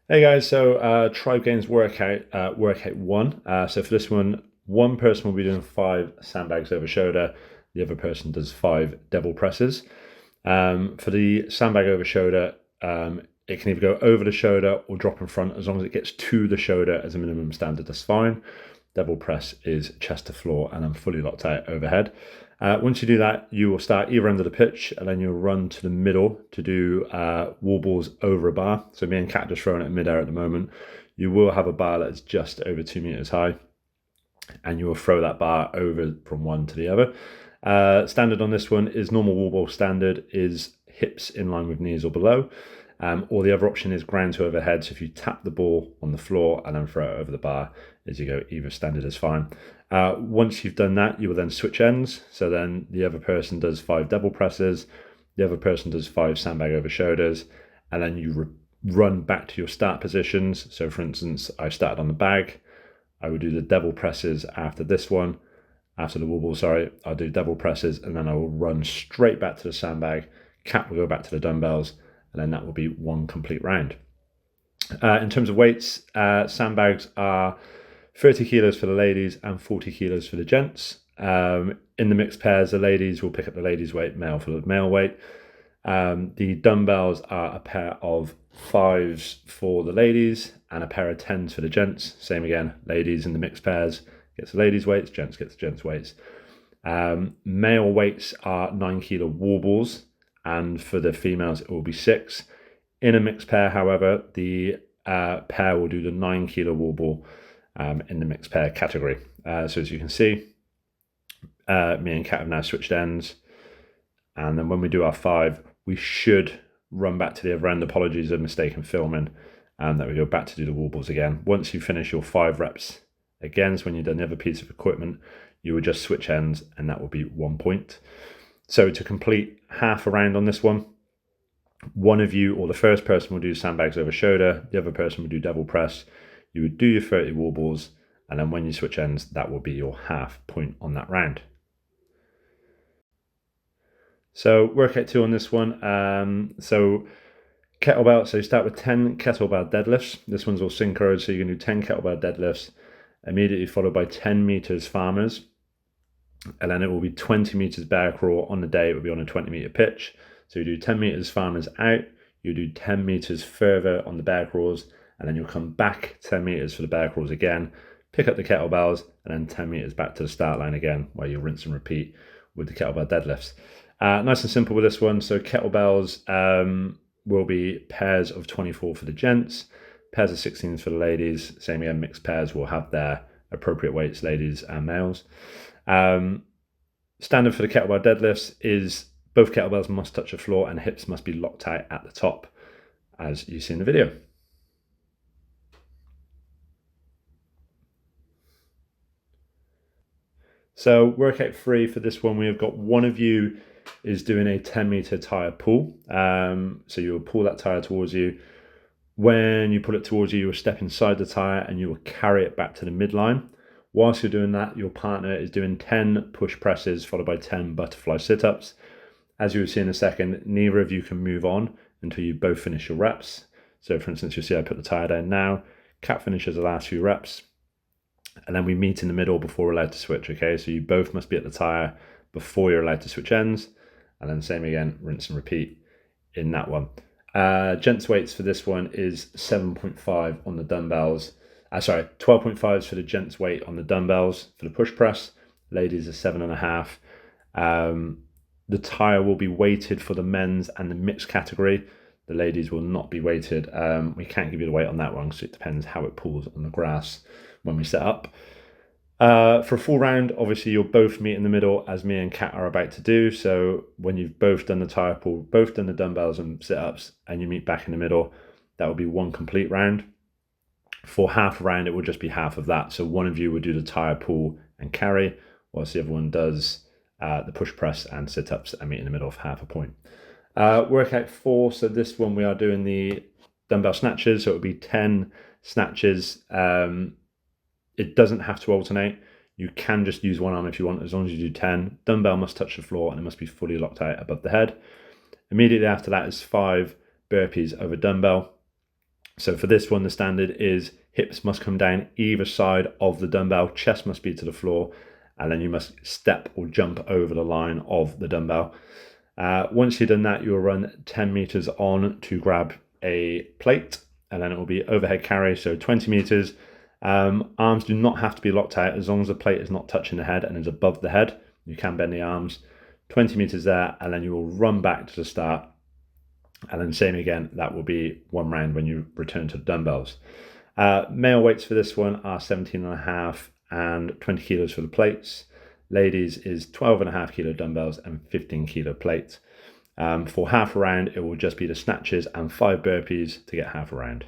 Hey guys, so Tribe Games workout one. So for this one person will be doing 5 sandbags over shoulder. The other person does 5 double presses. For the sandbag over shoulder, it can either go over the shoulder or drop in front. As long as it gets to the shoulder as a minimum standard, that's fine. Double press is chest to floor, and I'm fully locked out overhead. Once you do that, you will start either end of the pitch, and then you'll run to the middle to do wall balls over a bar. So me and Kat are just throwing it in midair at the moment. You will have a bar that's just over 2 meters high, and you will throw that bar over from one to the other. Standard on this one is normal wall ball standard is hips in line with knees or below. Or the other option is ground to overhead. So if you tap the ball on the floor and then throw it over the bar as you go, either standard is fine. Once you've done that, you will then switch ends. So then the other person does 5 double presses, the other person does 5 sandbag over shoulders, and then you run back to your start positions. So for instance, I started on the bag. I would do the double presses after this one. After the wall ball, sorry, I'll do double presses, and then I will run straight back to the sandbag. Cat will go back to the dumbbells, and then that will be one complete round. In terms of weights, sandbags are 30 kilos for the ladies and 40 kilos for the gents. In the mixed pairs, the ladies will pick up the ladies' weight, male for the male weight. The dumbbells are a pair of 5s for the ladies and a pair of 10s for the gents. Same again, ladies in the mixed pairs gets the ladies' weights, gents gets the gents' weights. Male weights are 9 kilo wall balls, and for the females it will be 6. In a mixed pair, however, the pair will do the 9 kilo wall ball in the mixed pair category. So as you can see, me and Kat have now switched ends, and then when we do our 5, we should run back to the other end. Apologies for mistaken filming, and that we go back to do the wall balls again. Once you finish your 5 reps again, so when you've done the other piece of equipment, you will just switch ends, and that will be 1 point. So to complete half a round on this one of you or the first person will do sandbags over shoulder, the other person will do double press. You would do your 30 wall balls, and then when you switch ends, that will be your half point on that round. So workout 2 on this one. So kettlebell, so you start with 10 kettlebell deadlifts. This one's all synchro, so you can do 10 kettlebell deadlifts, immediately followed by 10 meters farmers. And then it will be 20 meters bear crawl on the day. It will be on a 20-meter pitch. So you do 10 meters farmers out, you do 10 meters further on the bear crawls, and then you'll come back 10 meters for the bear crawls again, pick up the kettlebells, and then 10 meters back to the start line again, where you rinse and repeat with the kettlebell deadlifts. Nice and simple with this one. So kettlebells will be pairs of 24 for the gents, pairs of 16s for the ladies. Same again, mixed pairs will have their appropriate weights, ladies and males. Standard for the kettlebell deadlifts is both kettlebells must touch the floor and hips must be locked out at the top, as you see in the video. So workout 3 for this one, we have got one of you is doing a 10-meter tire pull. So you'll pull that tire towards you. When you pull it towards you, you'll step inside the tire and you will carry it back to the midline. Whilst you're doing that, your partner is doing 10 push presses followed by 10 butterfly sit-ups. As you will see in a second, neither of you can move on until you both finish your reps. So for instance, you'll see I put the tire down now, Kat finishes the last few reps, and then we meet in the middle before we're allowed to switch, okay? So you both must be at the tire before you're allowed to switch ends, and then same again, rinse and repeat in that one. Gents weights for this one is 7.5 on the dumbbells. 12.5s for the gents weight on the dumbbells for the push press. Ladies are 7.5. The tire will be weighted for the men's and the mixed category. The ladies will not be weighted. We can't give you the weight on that one because it depends how it pulls on the grass when we set up. For a full round, obviously you'll both meet in the middle as me and Kat are about to do. So when you've both done the tire pull, both done the dumbbells and sit-ups, and you meet back in the middle, that will be one complete round. For half a round, it will just be half of that. So one of you will do the tire pull and carry, whilst the other one does the push press and sit-ups and meet in the middle of half a point. Workout 4, so this one we are doing the dumbbell snatches, so it will be 10 snatches. It doesn't have to alternate. You can just use one arm if you want, as long as you do 10. Dumbbell must touch the floor and it must be fully locked out above the head. Immediately after that is 5 burpees over dumbbell. So for this one, the standard is hips must come down either side of the dumbbell, chest must be to the floor, and then you must step or jump over the line of the dumbbell. Once you've done that, you'll run 10 meters on to grab a plate, and then it will be overhead carry, so 20 meters. Arms do not have to be locked out as long as the plate is not touching the head and is above the head. You can bend the arms. 20 meters there, and then you will run back to the start. And then same again, that will be one round when you return to the dumbbells. Male weights for this one are 17.5 and 20 kilos for the plates. Ladies is 12.5 kilo dumbbells and 15 kilo plates. For half a round, it will just be the snatches and 5 burpees to get half a round.